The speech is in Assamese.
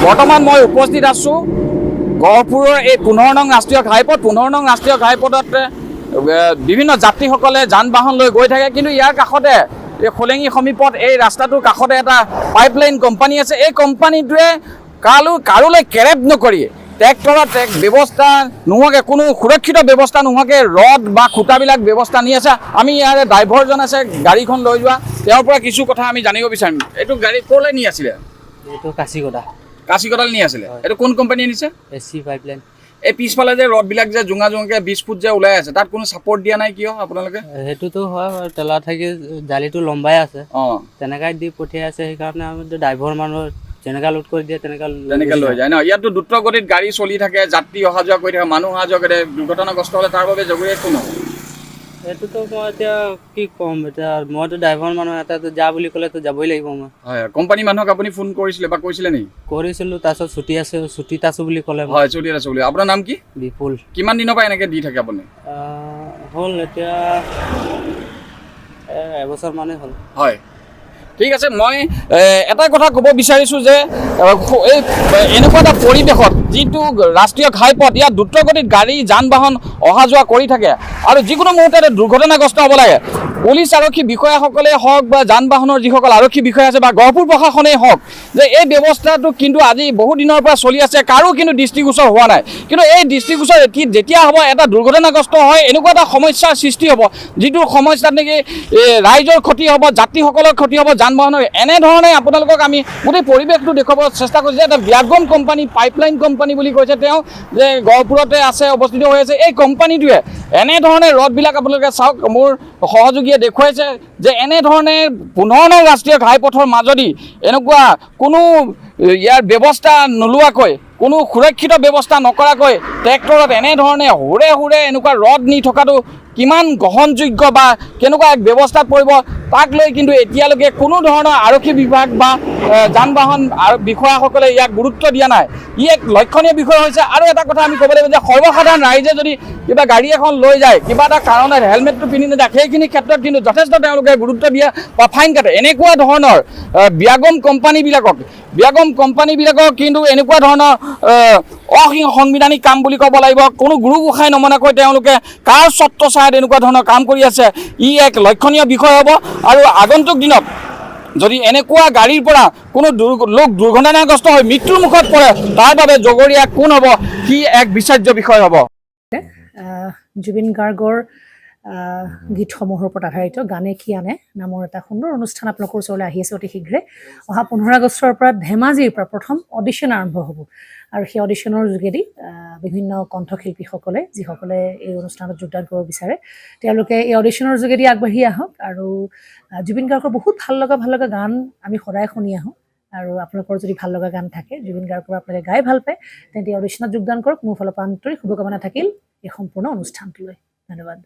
বৰ্তমান মই উপস্থিত আছোঁ গহপুৰৰ এই 15 নং ৰাষ্ট্ৰীয় ঘাইপথ। 15 নং ৰাষ্ট্ৰীয় ঘাইপথত বিভিন্ন যাত্ৰীসকলে যান বাহন লৈ গৈ থাকে, কিন্তু ইয়াৰ কাষতে এই খোলেঙি সমীপত এই ৰাস্তাটোৰ কাষতে এটা পাইপলাইন কোম্পানী আছে। এই কোম্পানীটোৱে কাৰোলৈ কেৰেপ নকৰি ট্ৰেক্টৰত ব্যৱস্থা নোহোৱাকৈ, কোনো সুৰক্ষিত ব্যৱস্থা নোহোৱাকৈ ৰড বা খুঁটাবিলাক ব্যৱস্থা নি আছে। আমি ইয়াৰে ড্ৰাইভাৰজন আছে গাড়ীখন লৈ যোৱা, তেওঁৰ পৰা কিছু কথা আমি জানিব বিচাৰিম। এইটো গাড়ী ক'লৈ নি আছিলে? এইটো কাছিকটালৈ নি আছিলে। এইটো কোন কোম্পানী নিছে? AC pipeline. এই পিছফালে যে ৰডবিলাক যে জোঙাকে 20 ফুট যে ওলাই আছে, তাত কোনো ছাপৰ্ট দিয়া নাই কিয় আপোনালোকে? সেইটোতো হয়, তেলা থাকি জালিটো লম্বাই আছে, অঁ তেনেকাই দি পঠিয়াই আছে। সেইকাৰণে আমি ড্ৰাইভাৰ মানুহ যেনেকা লোড কৰি দিয়ে তেনেকা লৈ যায় ন। ইয়াতো দ্ৰুত গতিত গাড়ী চলি থাকে, যাত্ৰী অহা যোৱা কৰি থাকে, মানুহ অহা যোৱা কৰি থাকে। দুৰ্ঘটনাগ্ৰস্ত হ'লে তাৰ বাবে জগৰীয়া কোন হ'ব? সেইটোতো মই এতিয়া কি ক'ম, এতিয়া মইতো ড্ৰাইভাৰ মানুহ, এটা যা বুলি ক'লেতো যাবই লাগিব মই। হয়, কোম্পানী মানুহক আপুনি ফোন কৰিছিলে বা কৈছিলে নেকি? কৰিছিলোঁ, তাৰপিছত ছুটিত আছোঁ বুলি ক'লে। হয়, ছুটিত আছোঁ বুলি। আপোনাৰ নাম কি? বিপুল। কিমান দিনৰ পৰা এনেকৈ দি থাকে আপুনি? হ'ল এতিয়া এবছৰ মানেই হ'ল। হয়, ঠিক আছে। মই এটা কথা ক'ব বিচাৰিছোঁ যে এই এনেকুৱা এটা পৰিৱেশত যিটো ৰাষ্ট্ৰীয় ঘাইপথ, ইয়াত দ্ৰুতগতিত গাড়ী যান বাহন অহা যোৱা কৰি থাকে আৰু যিকোনো মুহূৰ্ততে দুৰ্ঘটনাগ্ৰস্ত হ'ব লাগে। পুলিচ আৰক্ষী বিষয়াসকলেই হওক বা যান বাহনৰ যিসকল আৰক্ষী বিষয়া আছে বা গহপুৰ প্ৰশাসনেই হওক, যে এই ব্যৱস্থাটো কিন্তু আজি বহু দিনৰ পৰা চলি আছে, কাৰো কিন্তু দৃষ্টিগোচৰ হোৱা নাই। কিন্তু এই দৃষ্টিগোচৰ যেতিয়া হ'ব, এটা দুৰ্ঘটনাগ্ৰস্ত হয়, এনেকুৱা এটা সমস্যাৰ সৃষ্টি হ'ব, যিটো সমস্যাত নেকি ৰাইজৰ ক্ষতি হ'ব, যাত্ৰীসকলৰ ক্ষতি হ'ব, যান বাহনৰ। এনেধৰণে আপোনালোকক আমি গোটেই পৰিৱেশটো দেখুৱাব চেষ্টা কৰিছোঁ যে এটা ব্যাগম কোম্পানী, পাইপলাইন কোম্পানী বুলি কৈছে তেওঁ, যে গহপুৰতে আছে, অৱস্থিত হৈ আছে। এই কোম্পানীটোৱে এনেধৰণে ৰডবিলাক আপোনালোকে চাওক, মোৰ সহযোগীয়ে দেখুৱাইছে যে এনেধৰণে 15 নং ৰাষ্ট্ৰীয় ঘাইপথৰ মাজেদি এনেকুৱা কোনো ইয়াৰ ব্যৱস্থা নোলোৱাকৈ, কোনো সুৰক্ষিত ব্যৱস্থা নকৰাকৈ ট্ৰেক্টৰত এনেধৰণে হুৰে এনেকুৱা ৰড নি থকাটো কিমান গ্ৰহণযোগ্য বা কেনেকুৱা এক ব্যৱস্থাত পৰিব, তাক লৈ কিন্তু এতিয়ালৈকে কোনো ধৰণৰ আৰক্ষী বিভাগ বা যান বাহন বিষয়াসকলে ইয়াক গুৰুত্ব দিয়া নাই। ই এক লক্ষণীয় বিষয় হৈছে। আৰু এটা কথা আমি ক'ব লাগিব যে সৰ্বসাধাৰণ ৰাইজে যদি কিবা গাড়ী এখন লৈ যায়, কিবা এটা কাৰণত হেলমেটটো পিন্ধি নাযায়, সেইখিনি ক্ষেত্ৰত কিন্তু যথেষ্ট তেওঁলোকে গুৰুত্ব দিয়ে বা ফাইন কাটে। এনেকুৱা ধৰণৰ ব্যাগম কোম্পানীবিলাকক কিন্তু এনেকুৱা ধৰণৰ অসাংবিধানিক কাম বুলি ক'ব লাগিব। কোনো গুৰু গোসাঁই নমনাকৈ তেওঁলোকে কাৰ স্বত্ব চায়ত এনেকুৱা ধৰণৰ কাম কৰি আছে, ই এক লক্ষণীয় বিষয় হ'ব। আৰু আগন্তুক দিনত যদি এনেকুৱা গাড়ীৰ পৰা কোনো লোক দুৰ্ঘটনাগ্ৰস্ত হৈ মৃত্যুৰ মুখত পৰে, তাৰ বাবে জগৰীয়া কোন হ'ব, সি এক বিচাৰ্য বিষয় হ'ব। জুবিন গাৰ্গৰ গীতসমূহৰ ওপৰত আধাৰিত গানে কি আনে নামৰ এটা সুন্দৰ অনুষ্ঠান আপোনালোকৰ ওচৰলৈ আহি আছে অতি শীঘ্ৰে। অহা 15 আগষ্টৰ পৰা ধেমাজিৰ পৰা প্ৰথম অডিশ্যন আৰম্ভ হ'ব, আৰু সেই অডিশ্যনৰ যোগেদি বিভিন্ন কণ্ঠশিল্পীসকলে, যিসকলে এই অনুষ্ঠানত যোগদান কৰিব বিচাৰে, তেওঁলোকে এই অডিশ্যনৰ যোগেদি আগবাঢ়ি আহক। আৰু জুবিন গাৰ্গৰ বহুত ভাল লগা গান আমি সদায় শুনি আহোঁ, আৰু আপোনালোকৰ যদি ভাল লগা গান থাকে, জুবিন গাৰ্গৰ আপোনালোকে গাই ভাল পায়, তেন্তে অডিশ্যনত যোগদান কৰক। মোৰ ফালৰ পৰা আন্তৰিক শুভকামনা থাকিল এই সম্পূৰ্ণ অনুষ্ঠানটোলৈ। ধন্যবাদ।